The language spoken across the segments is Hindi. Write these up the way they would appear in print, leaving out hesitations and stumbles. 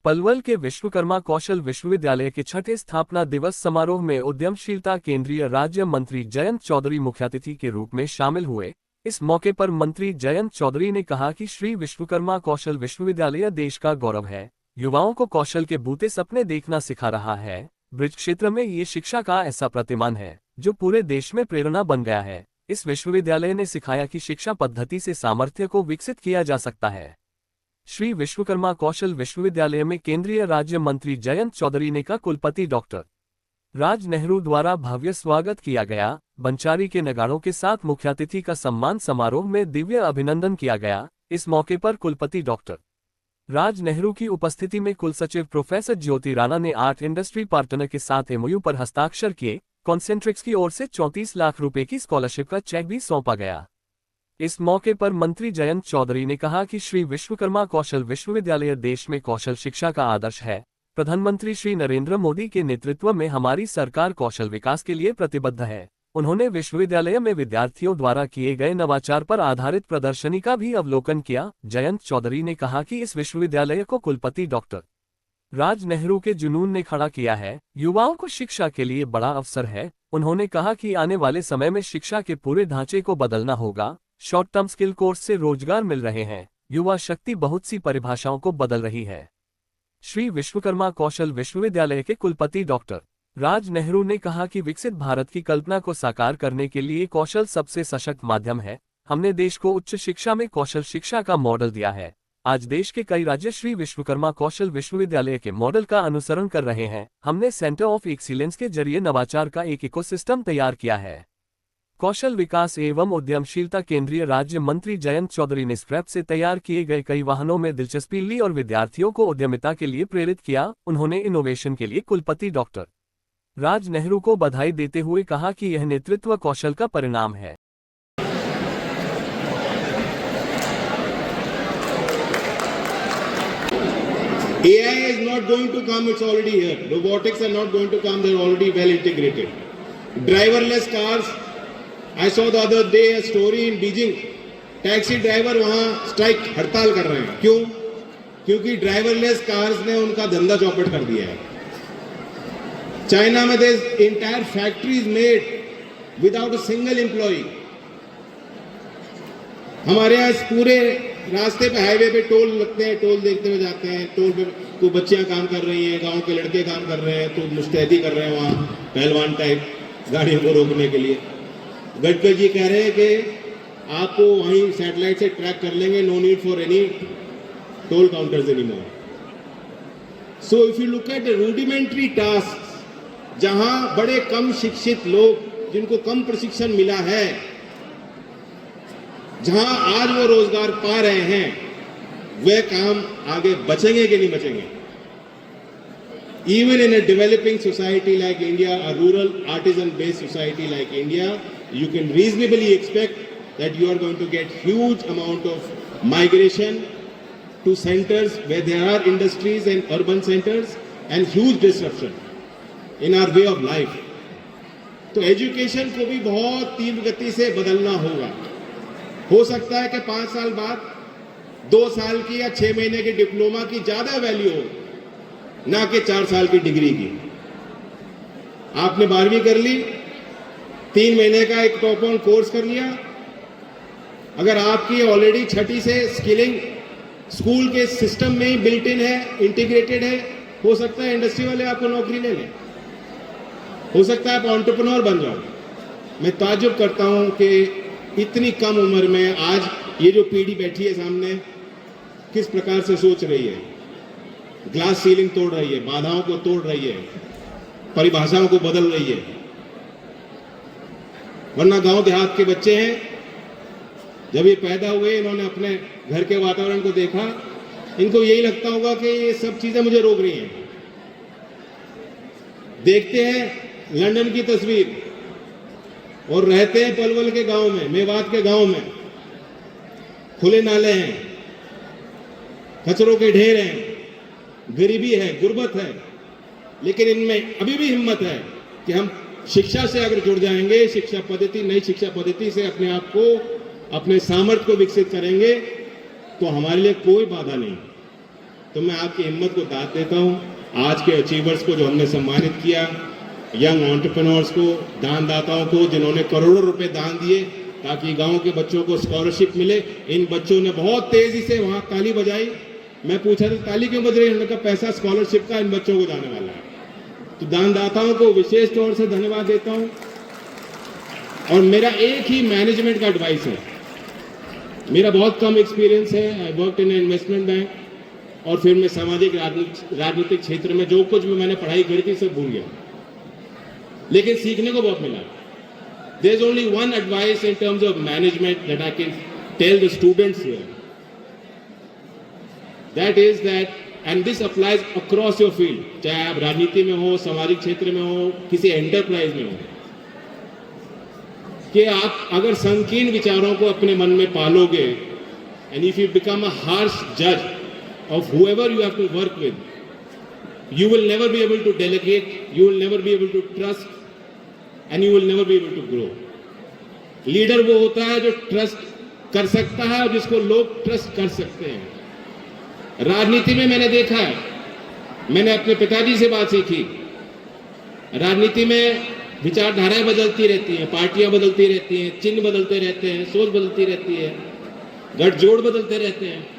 पलवल के विश्वकर्मा कौशल विश्वविद्यालय के छठे स्थापना दिवस समारोह में उद्यमशीलता केंद्रीय राज्य मंत्री जयंत चौधरी मुख्यातिथि के रूप में शामिल हुए। इस मौके पर मंत्री जयंत चौधरी ने कहा कि श्री विश्वकर्मा कौशल विश्वविद्यालय देश का गौरव है, युवाओं को कौशल के बूते सपने देखना सिखा रहा है। ब्रिज क्षेत्र में ये शिक्षा का ऐसा प्रतिमान है जो पूरे देश में प्रेरणा बन गया है। इस विश्वविद्यालय ने सिखाया कि शिक्षा पद्धति से सामर्थ्य को विकसित किया जा सकता है। श्री विश्वकर्मा कौशल विश्वविद्यालय में केंद्रीय राज्य मंत्री जयंत चौधरी ने का कुलपति डॉक्टर राज नेहरू द्वारा भव्य स्वागत किया गया। बंचारी के नगाड़ों के साथ मुख्यातिथि का सम्मान समारोह में दिव्य अभिनंदन किया गया। इस मौके पर कुलपति डॉक्टर राज नेहरू की उपस्थिति में कुलसचिव प्रोफेसर ज्योति राणा ने आर्ट इंडस्ट्री पार्टनर के साथ एमओयू पर हस्ताक्षर किए। कॉन्सेंट्रिक्स की ओर से 34 लाख रुपए की स्कॉलरशिप का चेक भी सौंपा गया। इस मौके पर मंत्री जयंत चौधरी ने कहा कि श्री विश्वकर्मा कौशल विश्वविद्यालय देश में कौशल शिक्षा का आदर्श है। प्रधानमंत्री श्री नरेंद्र मोदी के नेतृत्व में हमारी सरकार कौशल विकास के लिए प्रतिबद्ध है। उन्होंने विश्वविद्यालय में विद्यार्थियों द्वारा किए गए नवाचार पर आधारित प्रदर्शनी का भी अवलोकन किया। जयंत चौधरी ने कहा कि इस विश्वविद्यालय को कुलपति डॉक्टर राज नेहरू के जुनून ने खड़ा किया है। युवाओं को शिक्षा के लिए बड़ा अवसर है। उन्होंने कहा कि आने वाले समय में शिक्षा के पूरे ढांचे को बदलना होगा। शॉर्ट टर्म स्किल कोर्स से रोजगार मिल रहे हैं। युवा शक्ति बहुत सी परिभाषाओं को बदल रही है। श्री विश्वकर्मा कौशल विश्वविद्यालय के कुलपति डॉक्टर राज नेहरू ने कहा कि विकसित भारत की कल्पना को साकार करने के लिए कौशल सबसे सशक्त माध्यम है। हमने देश को उच्च शिक्षा में कौशल शिक्षा का मॉडल दिया है। आज देश के कई राज्य श्री विश्वकर्मा कौशल विश्वविद्यालय के मॉडल का अनुसरण कर रहे हैं। हमने सेंटर ऑफ एक्सीलेंस के जरिए नवाचार का एक इकोसिस्टम तैयार किया है। कौशल विकास एवं उद्यमशीलता केंद्रीय राज्य मंत्री जयंत चौधरी ने स्क्रैप से तैयार किए गए कई वाहनों में दिलचस्पी ली और विद्यार्थियों को उद्यमिता के लिए प्रेरित किया। उन्होंने इनोवेशन के लिए कुलपति डॉक्टर राज नेहरू को बधाई देते हुए कहा कि यह नेतृत्व कौशल का परिणाम है। AI is not going to come, it's already here. Robotics are not going to come, they're already well integrated. Driverless cars, I saw the other day a story in Beijing. Taxi driver वहां स्ट्राइक हड़ताल कर रहे हैं। क्यों? क्योंकि ड्राइवरलेस कार्स ने उनका धंधा चौपट कर दिया है। चाइना में there entire factories made without a single employ. हमारे यहाँ पूरे रास्ते पे हाईवे पे टोल लगते हैं, टोल देखते हुए जाते हैं। टोल पे तो बच्चियां काम कर रही हैं, गांव के लड़के काम कर रहे हैं, तो मुस्तैदी कर रहे हैं वहां पहलवान टाइप गाड़ियों को रोकने के लिए। गडकरी जी कह रहे हैं कि आपको वहीं सैटेलाइट से ट्रैक कर लेंगे, no need for any toll counters anymore. So if you look at the rudimentary task, जहां बड़े कम शिक्षित लोग जिनको कम प्रशिक्षण मिला है, जहां आज वो रोजगार पा रहे हैं, वे काम आगे बचेंगे कि नहीं बचेंगे? Even in a developing society like India, a rural artisan-based society like India, you can reasonably expect that you are going to get huge amount of migration to centers where there are industries and urban centers, and huge disruption in our way of life. तो एजुकेशन को भी बहुत तीव्र गति से बदलना होगा। हो सकता है कि 5 साल बाद 2 साल की या 6 महीने की डिप्लोमा की ज्यादा वैल्यू हो, ना कि 4 साल की डिग्री की। आपने 12वीं कर ली, 3 महीने का एक टॉप ऑन कोर्स कर लिया। अगर आपकी ऑलरेडी छठी से स्किलिंग स्कूल के सिस्टम में ही बिल्ट इन है, इंटीग्रेटेड है, हो सकता है इंडस्ट्री वाले आपको नौकरी ले लें, हो सकता है आप एंटरप्रेन्योर बन जाओ। मैं ताज्जुब करता हूं कि इतनी कम उम्र में आज ये जो पीढ़ी बैठी है सामने, किस प्रकार से सोच रही है, ग्लास सीलिंग तोड़ रही है, बाधाओं को तोड़ रही है, परिभाषाओं को बदल रही है। वरना गांव देहात के बच्चे हैं, जब ये पैदा हुए इन्होंने अपने घर के वातावरण को देखा, इनको यही लगता होगा कि ये सब चीजें मुझे रोक रही हैं। देखते हैं लंदन की तस्वीर और रहते हैं पलवल के गांव में, मेवात के गांव में। खुले नाले हैं, कचरों के ढेर हैं, गरीबी है, गुर्बत है, लेकिन इनमें अभी भी हिम्मत है कि हम शिक्षा से अगर जुड़ जाएंगे, शिक्षा पद्धति, नई शिक्षा पद्धति से अपने आप को, अपने सामर्थ्य को विकसित करेंगे, तो हमारे लिए कोई बाधा नहीं। तो मैं आपकी हिम्मत को दाद देता हूँ। आज के अचीवर्स को जो हमने सम्मानित किया, यंग एंटरप्रेन्योर्स को, दानदाताओं को जिन्होंने करोड़ों रुपए दान दिए ताकि गांव के बच्चों को स्कॉलरशिप मिले, इन बच्चों ने बहुत तेजी से वहां ताली बजाई। मैं पूछा था ताली क्यों बज रही है, उन्होंने कहा पैसा स्कॉलरशिप का इन बच्चों को जाने वाला है। तो दानदाताओं को विशेष तौर से धन्यवाद देता हूं। और मेरा एक ही मैनेजमेंट का एडवाइस है, मेरा बहुत कम एक्सपीरियंस है, I work in investment bank, और फिर मैं सामाजिक राजनीतिक क्षेत्र में जो कुछ भी मैंने पढ़ाई करी थी सब भूल गया, लेकिन सीखने को बहुत मिला। There is only one advice in terms of management that I can tell the students here, that is that, and this applies across your field, चाहे आप राजनीति में हो, सामाजिक क्षेत्र में हो, किसी एंटरप्राइज में हो, कि आप अगर संकीर्ण विचारों को अपने मन में पालोगे, and if you become a harsh जज of whoever you have to work with, you will never be able to delegate, you will never be able to trust, and you will never be able to grow. Leader वो होता है जो ट्रस्ट कर सकता है और जिसको लोग ट्रस्ट कर सकते हैं। राजनीति में मैंने देखा है, मैंने अपने पिताजी से बात सीखी, राजनीति में विचारधाराएं बदलती रहती हैं, पार्टियां बदलती रहती हैं, चिन्ह बदलते रहते हैं, सोच बदलती रहती है, गठजोड़ बदलते रहते हैं।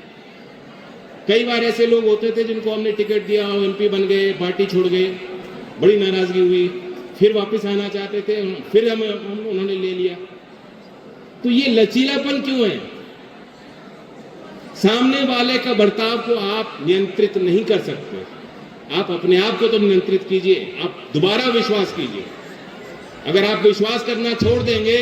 कई बार ऐसे लोग होते थे जिनको हमने टिकट दिया, एमपी बन गए, पार्टी छोड़ गए, बड़ी नाराजगी हुई, फिर वापस आना चाहते थे, फिर हम उन्होंने ले लिया। तो ये लचीलापन क्यों है? सामने वाले का बर्ताव को आप नियंत्रित नहीं कर सकते, आप अपने आप को तो नियंत्रित कीजिए, आप दोबारा विश्वास कीजिए। अगर आप विश्वास करना छोड़ देंगे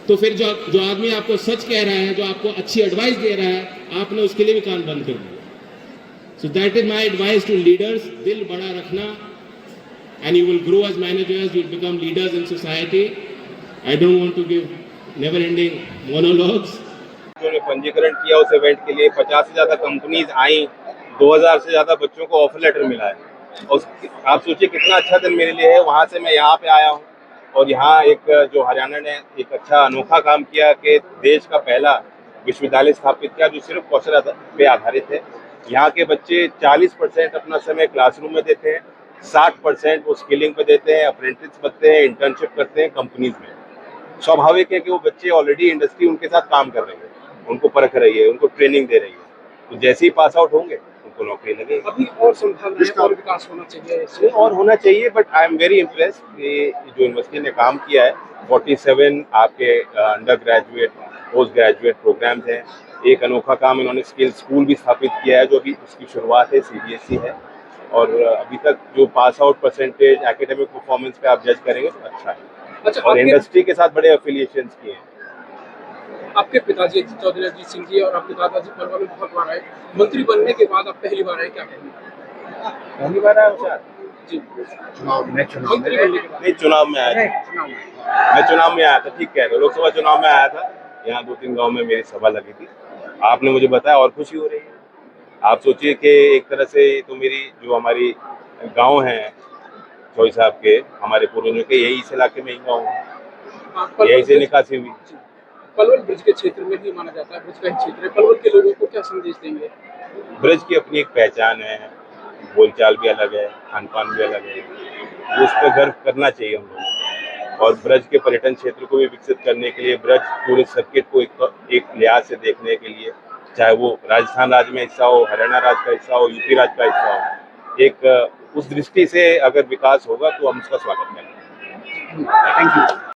तो फिर जो आदमी आपको सच कह रहा है, जो आपको अच्छी एडवाइस दे रहा है, आपने उसके लिए भी कान बंद कर दिया। So that is my advice to leaders, दिल बड़ा रखना, and you will grow as managers, you will become leaders in society. I don't want to give never ending monologues. जो ने पंजीकरण किया उस इवेंट के लिए 50 से ज्यादा कंपनीज आई, 2000 से ज्यादा बच्चों को ऑफर लेटर मिला है। और आप सोचिए कितना अच्छा दिन मेरे लिए है। वहाँ से मैं यहाँ पे आया हूँ और यहाँ एक जो हरियाणा ने एक अच्छा अनोखा काम किया कि देश का पहला विश्वविद्यालय स्थापित किया जो सिर्फ कौशल पे आधारित है। यहाँ के बच्चे 40% अपना समय क्लासरूम में देते हैं, 60% वो स्किलिंग पे देते हैं, अप्रेंटिस बनते हैं, इंटर्नशिप करते हैं कंपनीज में। स्वाभाविक है कि वो बच्चे ऑलरेडी इंडस्ट्री उनके साथ काम कर रही है, उनको परख रही है, उनको ट्रेनिंग दे रही है, तो जैसे ही पास आउट होंगे उनको नौकरी लगेगी। अभी और संभावनाएं और विकास होना चाहिए इसमें और होना चाहिए, but I am very impressed कि जो यूनिवर्सिटी ने काम किया है। 47 आपके undergraduate, postgraduate programmes हैं। एक अनोखा काम इन्होंने स्किल स्कूल भी स्थापित किया है जो अभी उसकी शुरुआत है, CBSE है। और अभी तक जो pass out percentage academic performance पे आप जज करेंगे तो अच्छा है। अच्छा, और इंडस्ट्री के साथ बड़े एफिलिएशंस किए हैं। आपके पिताजी चौधरी अजीत सिंह जी और आपके दादाजी पलवल में बहुत बार आए, मंत्री बनने के बाद आप पहली बार आए, क्या कहेंगे? पहली बार आया सर जी, मंत्री बनने के बाद नहीं, चुनाव में आया था। मैं चुनाव में आया था, ठीक कह रहे हो, लोकसभा चुनाव में आया था। यहाँ 2-3 गांव में मेरी सभा लगी थी, आपने मुझे बताया और खुशी हो रही है। आप सोचिए कि एक तरह से तो मेरी जो हमारी गांव हैं चौई साहब के, हमारे पूर्वजों के, यही इस इलाके में ही गाँव है, यही से निकासी हुई। पलवल ब्रिज के क्षेत्र में ही माना जाता है, ब्रिज का ही क्षेत्र है। पलवल के लोगों को क्या संदेश देंगे? ब्रिज की अपनी एक पहचान है, बोलचाल भी अलग है, खान पान भी अलग है, उस पर गर्व करना चाहिए हम लोगों को। और ब्रज के पर्यटन क्षेत्र को भी विकसित करने के लिए, ब्रज टूरिस्ट सर्किट को एक लिहाज से देखने के लिए, चाहे वो राजस्थान राज्य में हिस्सा हो, हरियाणा राज्य का हिस्सा हो, यूपी राज्य का हिस्सा हो, एक उस दृष्टि से अगर विकास होगा तो हम उसका स्वागत करेंगे। Thank you.